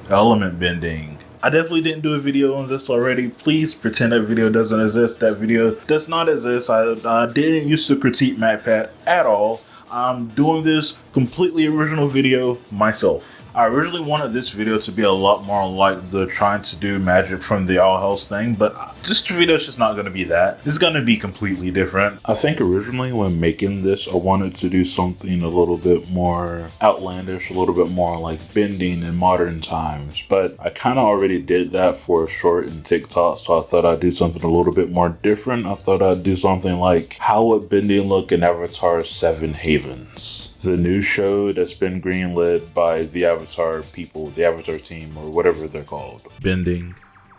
Element bending. I definitely didn't do a video on this already. Please pretend that video doesn't exist. That video does not exist. I didn't used to critique MatPat at all. I'm doing this completely original video myself. I originally wanted this video to be a lot more like the trying to do magic from the Owl House thing, but this video is just not going to be that. It's going to be completely different. I think originally when making this, I wanted to do something a little bit more outlandish, a little bit more like bending in modern times, but I kind of already did that for a short in TikTok, so I thought I'd do something a little bit more different. I thought I'd do something like how would bending look in Avatar 7 Havens, the new show that's been greenlit by the Avatar people, the Avatar team, or whatever they're called. Bending.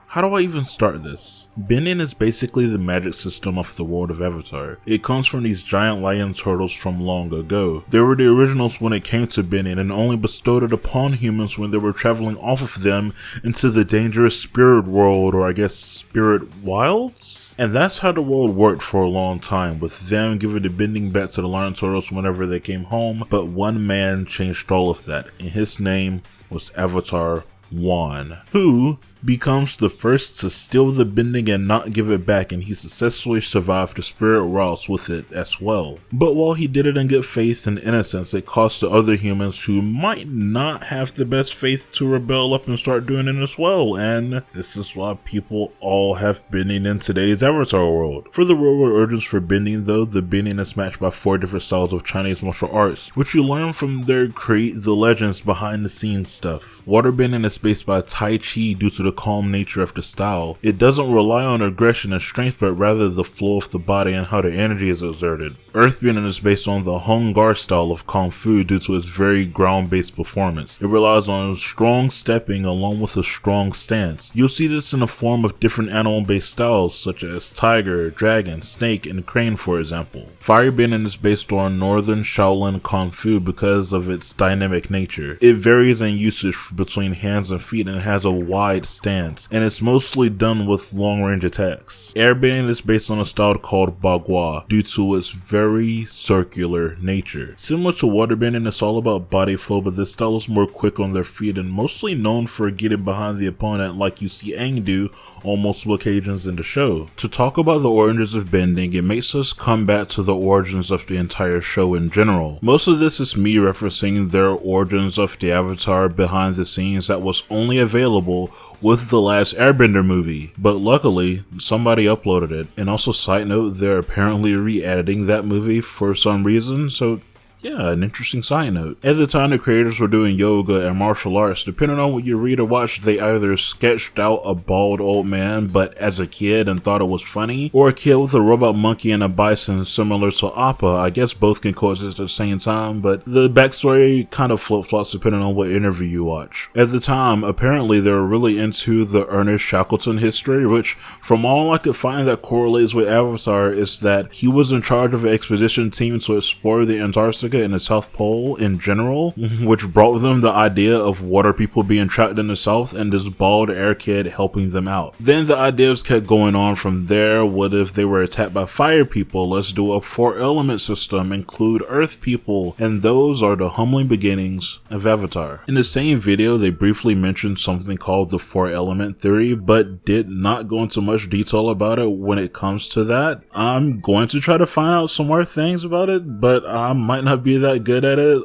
How do I even start this? Bending is basically the magic system of the world of Avatar. It comes from these giant lion turtles from long ago. They were the originals when it came to bending and only bestowed it upon humans when they were traveling off of them into the dangerous spirit world, or I guess spirit wilds? And that's how the world worked for a long time, with them giving the bending back to the lion turtles whenever they came home, but one man changed all of that, and his name was Avatar 1, who becomes the first to steal the bending and not give it back, and he successfully survived the spirit wilds with it as well. But while he did it in good faith and innocence, it cost the other humans who might not have the best faith to rebel up and start doing it as well, and this is why people all have bending in today's Avatar world. For the real world origins for bending though, the bending is matched by 4 different styles of Chinese martial arts, which you learn from their create the legends behind the scenes stuff. Water bending is based by Tai Chi due to the calm nature of the style. It doesn't rely on aggression and strength, but rather the flow of the body and how the energy is exerted. Earthbending is based on the Hung Gar style of Kung Fu due to its very ground-based performance. It relies on strong stepping along with a strong stance. You'll see this in the form of different animal-based styles such as tiger, dragon, snake, and crane for example. Firebending is based on Northern Shaolin Kung Fu because of its dynamic nature. It varies in usage between hands and feet and has a wide stance, and it's mostly done with long-range attacks. Airbending is based on a style called Bagua due to its very circular nature. Similar to waterbending, it's all about body flow, but this style is more quick on their feet and mostly known for getting behind the opponent like you see Aang do on multiple occasions in the show. To talk about the origins of bending, it makes us come back to the origins of the entire show in general. Most of this is me referencing their origins of the Avatar behind the scenes that was only available with the last Airbender movie, but luckily somebody uploaded it. And also, side note, they're apparently re-editing that movie for some reason, so yeah, an interesting side note. At the time, the creators were doing yoga and martial arts. Depending on what you read or watch, they either sketched out a bald old man, but as a kid and thought it was funny, or a kid with a robot monkey and a bison similar to Appa. I guess both can coexist at the same time, but the backstory kind of flip-flops depending on what interview you watch. At the time, apparently they were really into the Ernest Shackleton history, which from all I could find that correlates with Avatar is that he was in charge of an expedition team to explore the Antarctica and the South Pole in general, which brought them the idea of water people being trapped in the South and this bald air kid helping them out. Then the ideas kept going on from there. What if they were attacked by fire people? Let's do a 4-element system, include earth people, and those are the humbling beginnings of Avatar. In the same video, they briefly mentioned something called the 4-element theory, but did not go into much detail about it when it comes to that. I'm going to try to find out some more things about it, but I might not be that good at it.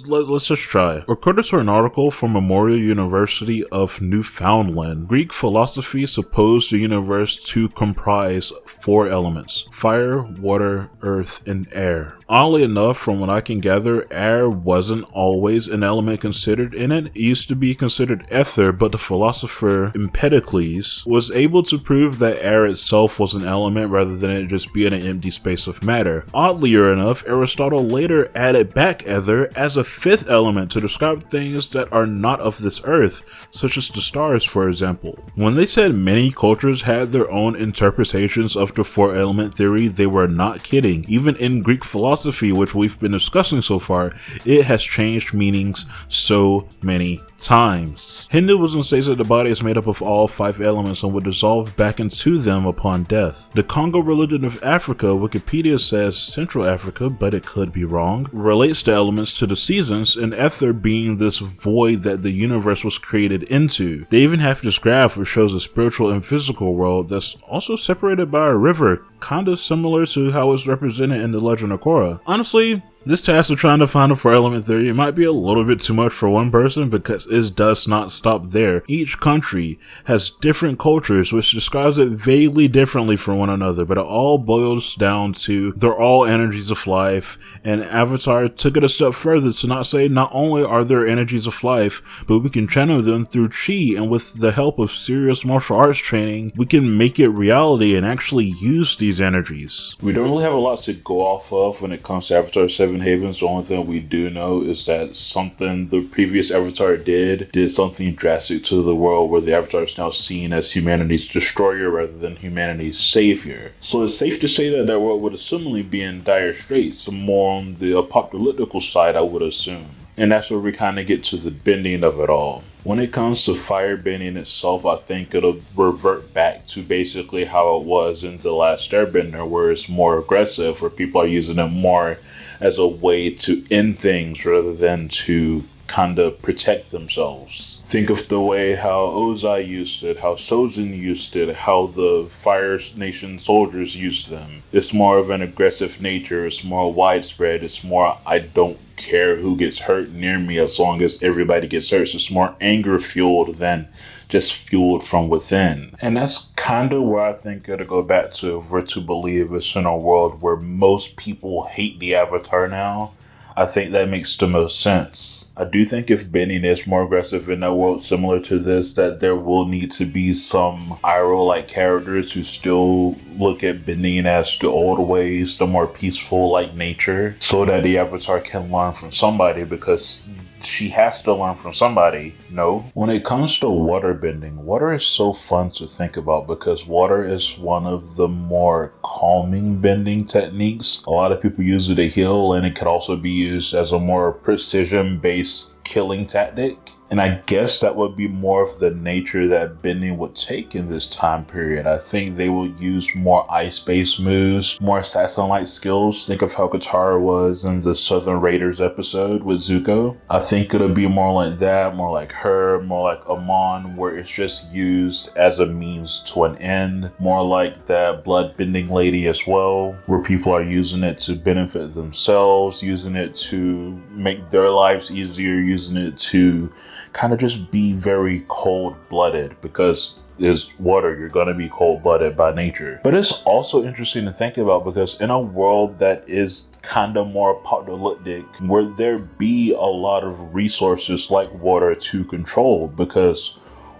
Let's just try. According to an article from Memorial University of Newfoundland, Greek philosophy supposed the universe to comprise 4 elements: fire, water, earth, and air. Oddly enough, from what I can gather, air wasn't always an element considered in it. It used to be considered ether, but the philosopher Empedocles was able to prove that air itself was an element rather than it just being an empty space of matter. Oddly enough, Aristotle later added back ether as a 5th element to describe things that are not of this earth, such as the stars, for example. When they said many cultures had their own interpretations of the 4-element theory, they were not kidding. Even in Greek philosophy, which we've been discussing so far, it has changed meanings so many times. Hinduism says that the body is made up of all 5 elements and would dissolve back into them upon death. The Congo religion of Africa, Wikipedia says Central Africa, but it could be wrong, song relates the elements to the seasons, and ether being this void that the universe was created into. They even have this graph which shows a spiritual and physical world that's also separated by a river, kinda similar to how it's represented in the Legend of Korra. Honestly, this task of trying to find a 4-element theory might be a little bit too much for one person, because it does not stop there. Each country has different cultures which describes it vaguely differently from one another, but it all boils down to they're all energies of life, and Avatar took it a step further to not say not only are there energies of life, but we can channel them through chi, and with the help of serious martial arts training, we can make it reality and actually use these energies. We don't really have a lot to go off of when it comes to Avatar 7 Havens. The only thing we do know is that something the previous Avatar did something drastic to the world, where the Avatar is now seen as humanity's destroyer rather than humanity's savior. So it's safe to say that that world would assumably be in dire straits, more on the apocalyptical side, I would assume. And that's where we kind of get to the bending of it all. When it comes to fire bending itself, I think it'll revert back to basically how it was in The Last Airbender, where it's more aggressive, where people are using it more as a way to end things rather than to kind of protect themselves. Think of the way how Ozai used it, how Sojin used it, how the Fire Nation soldiers used them. It's more of an aggressive nature, it's more widespread, it's more I don't care who gets hurt near me as long as everybody gets hurt. So it's more anger fueled than just fueled from within. And that's kind of where I think it'll go back to if we're to believe it's in a world where most people hate the Avatar now. I think that makes the most sense. I do think if bending is more aggressive in a world similar to this, that there will need to be some Iroh-like characters who still look at bending as the old ways, the more peaceful like nature, so that the Avatar can learn from somebody, because she has to learn from somebody, no? When it comes to water bending, water is so fun to think about because water is one of the more calming bending techniques. A lot of people use it to heal, and it could also be used as a more precision-based killing tactic. And I guess that would be more of the nature that bending would take in this time period. I think they would use more ice-based moves, more assassin-like skills. Think of how Katara was in the Southern Raiders episode with Zuko. I think it'll be more like that, more like her, more like Amon, where it's just used as a means to an end. More like that blood-bending lady as well, where people are using it to benefit themselves, using it to make their lives easier, using it to kind of just be very cold-blooded, because there's water, you're going to be cold-blooded by nature. But it's also interesting to think about, because in a world that is kind of more apocalyptic, where there be a lot of resources like water to control, because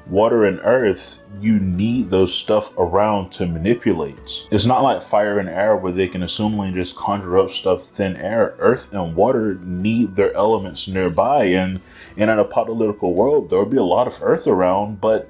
water and earth, you need those stuff around to manipulate. It's not like fire and air where they can assumably just conjure up stuff thin air. Earth and water need their elements nearby, and in an apocalyptical world, there'll be a lot of earth around, but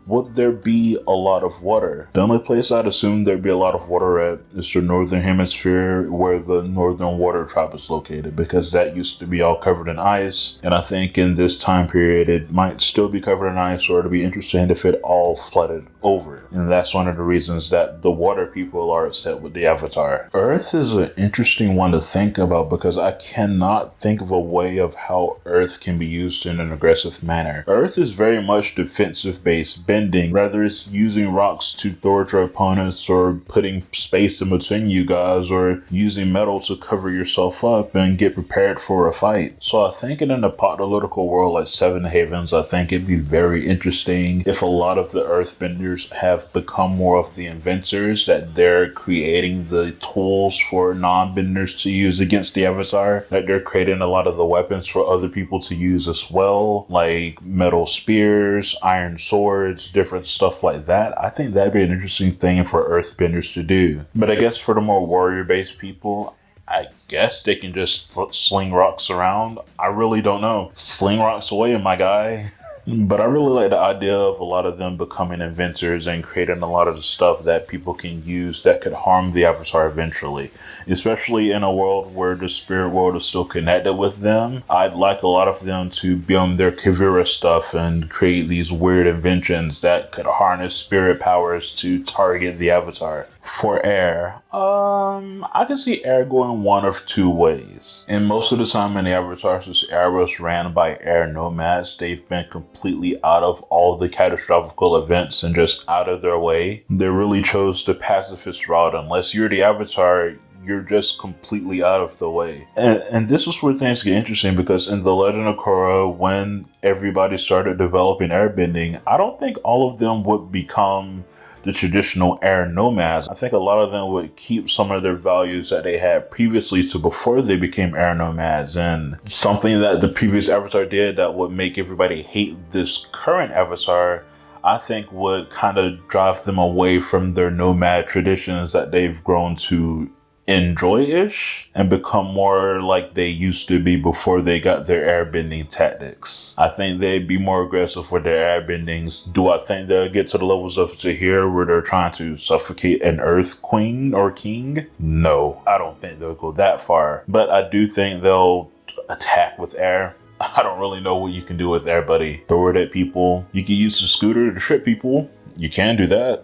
would there be a lot of water? The only place I'd assume there'd be a lot of water at is the northern hemisphere, where the northern water tribe is located, because that used to be all covered in ice. And I think in this time period, it might still be covered in ice, or it'd be interesting if it all flooded over. And that's one of the reasons that the water people are upset with the Avatar. Earth is an interesting one to think about, because I cannot think of a way of how Earth can be used in an aggressive manner. Earth is very much defensive based, bending, whether it's using rocks to thwart your opponents, or putting space in between you guys, or using metal to cover yourself up and get prepared for a fight. So I think in an apocalyptical world like Seven Havens, I think it'd be very interesting if a lot of the earthbenders have become more of the inventors, that they're creating the tools for non-benders to use against the Avatar, that they're creating a lot of the weapons for other people to use as well, like metal spears, iron swords, different stuff like that. I think that'd be an interesting thing for earthbenders to do. But I guess for the more warrior-based people, I guess they can just sling rocks around. I really don't know. Sling rocks away, my guy. But I really like the idea of a lot of them becoming inventors and creating a lot of the stuff that people can use that could harm the Avatar eventually. Especially in a world where the spirit world is still connected with them. I'd like a lot of them to be on their Kavira stuff and create these weird inventions that could harness spirit powers to target the Avatar. For air, I can see air going one of two ways. And most of the time in the avatars, this air was ran by air nomads. They've been completely out of all the catastrophic events and just out of their way. They really chose the pacifist route. Unless you're the avatar, you're just completely out of the way. And this is where things get interesting, because in The Legend of Korra, when everybody started developing airbending, I don't think all of them would become the traditional air nomads. I think a lot of them would keep some of their values that they had previously to before they became air nomads. And something that the previous avatar did that would make everybody hate this current avatar, I think would kind of drive them away from their nomad traditions that they've grown to enjoy-ish and become more like they used to be before they got their airbending tactics. I think they'd be more aggressive with their airbendings. Do I think they'll get to the levels of Tahir where they're trying to suffocate an Earth Queen or King? No, I don't think they'll go that far. But I do think they'll attack with air. I don't really know what you can do with air, buddy. Throw it at people. You can use the scooter to trip people. You can do that.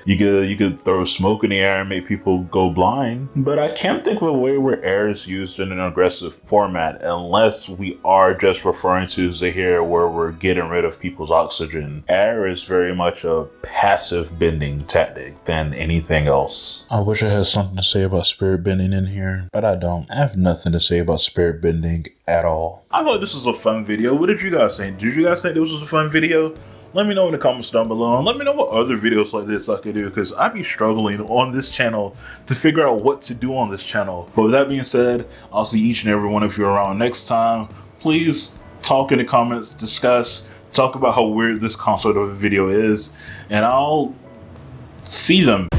you could throw smoke in the air and make people go blind. But I can't think of a way where air is used in an aggressive format, unless we are just referring to Zahir, where we're getting rid of people's oxygen. Air is very much a passive bending tactic than anything else. I wish I had something to say about spirit bending in here, but I don't. I have nothing to say about spirit bending at all. I thought this was a fun video. What did you guys think? Did you guys think this was a fun video? Let me know in the comments down below, and let me know what other videos like this I could do, because I be struggling on this channel to figure out what to do on this channel. But with that being said, I'll see each and every one of you around next time. Please talk in the comments, discuss, talk about how weird this concept of a video is, and I'll see them.